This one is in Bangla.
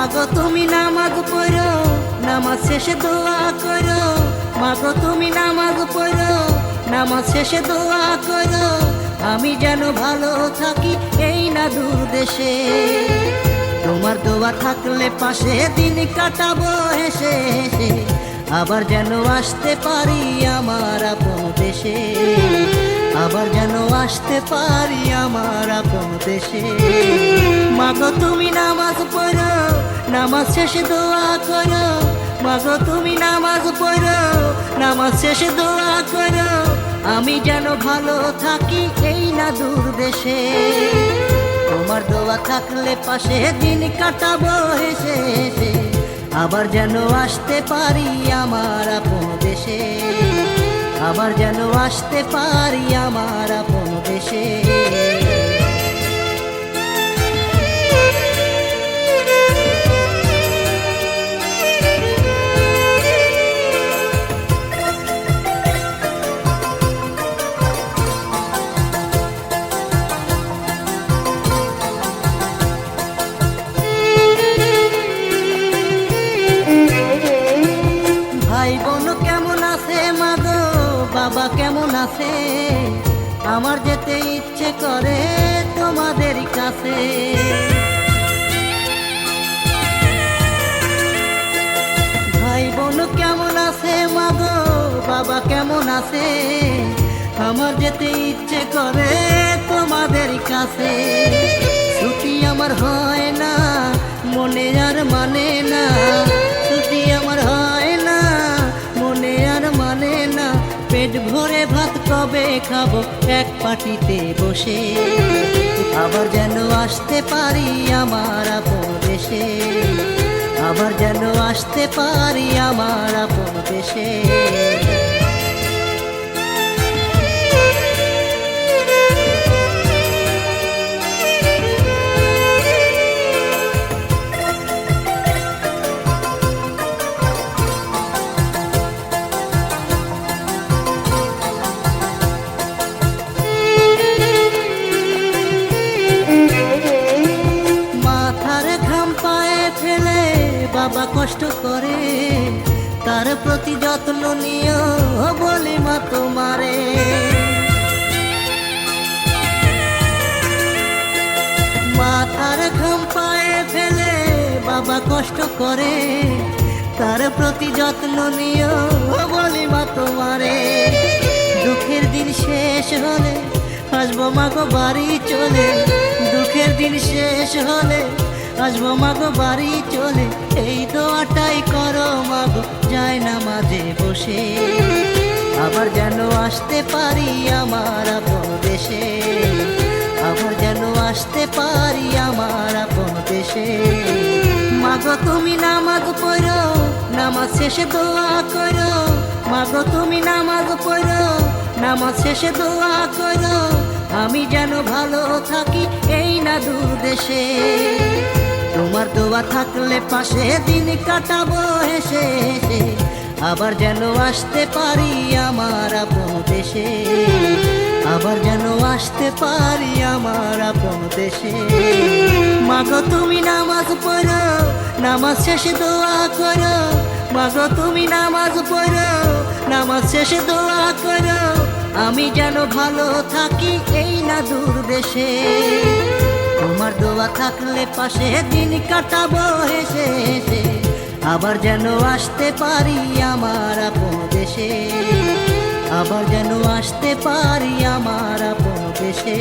মাগো তুমি নামাজ পড়ো, নামাজ শেষে দোয়া করো। মাগো তুমি নামাজ পড়ো, নামাজ শেষে দোয়া করো। আমি যেন ভালো থাকি এই না দূর দেশে। তোমার দোয়া থাকলে পাশে দিন কাটাবো হেসে হেসে। আবার যেন আসতে পারি আমার আপন দেশে। আবার যেন আসতে পারি আমার আপন দেশে। মাগো তুমি নামাজ পড়ো, নামাজ শেষে দোয়া করো। মাগো তুমি নামাজ পড়ো, নামাজ শেষে দোয়া করো। আমি যেন ভালো থাকি এই না দূর দেশে। তোমার দোয়া থাকলে পাশে দিন কাটাবো হেসে হেসে। আবার যেন আসতে পারি আমার আপন দেশে। আবার যেন আসতে পারি আমার আপন দেশে। ভাই বোন কেমন আছে মাগো, বাবা কেমন আছে? আমার যেতে ইচ্ছে করে তোমাদের কাছে। ভাই বোন কেমন আছে মাগো, বাবা কেমন আছে? আমার যেতে ইচ্ছে করে তোমাদের কাছে। ছুটি আমার হয় না, মনে আর মানে না। ছুটি আমার হয় না, মনে আর মানে না। পেট ভরে ভাত কবে খাবো এক পাটিতে বসে। আবার যেন আসতে পারি আমার আপন দেশে। আবার যেন আসতে পারি আমার আপন দেশে। বাবা কষ্ট করে, তার প্রতি যত্ন নিও বলি মা তোমারে। মাথার ঘাম পায়ে ফেলে বাবা কষ্ট করে, তার প্রতি যত্ন নিও বলি মা তোমারে। দুঃখের দিন শেষ হলে আসবো মাগো বাড়ি চলে। দুঃখের দিন শেষ হলে আসবো মাগো বাড়ি চলে। এই দোয়াটাই করো মাগো যায় না মাঝে বসে। আবার যেন আসতে পারি আমার আপন দেশে। আবার যেন আসতে পারি আমার আপন দেশে। মাগো তুমি নামাজ পড়ো, নামাজ শেষে দোয়া করো। মাগো তুমি নামাজ পড়ো, নামাজ শেষে দোয়া করো। আমি যেন ভালো থাকি এই না দূর দেশে। তোমার দোয়া থাকলে পাশে দিন কাটাবো হেসে হেসে। আবার যেন আসতে পারি আমার আপন দেশে। আবার যেন আসতে পারি আমার আপন দেশে। মাগো তুমি নামাজ পড়ো, নামাজ শেষে দোয়া করো। মাগো তুমি নামাজ পড়ো, নামাজ শেষে দোয়া করো। আমি যেন ভালো থাকি এই না দূর দেশে। তোমার দোয়া থাকলে পাশে দিন কাটাবো হেসে হেসে। আবার যেন আসতে পারি আমার আপন দেশে। আবার যেন আসতে পারি আমার আপন দেশে।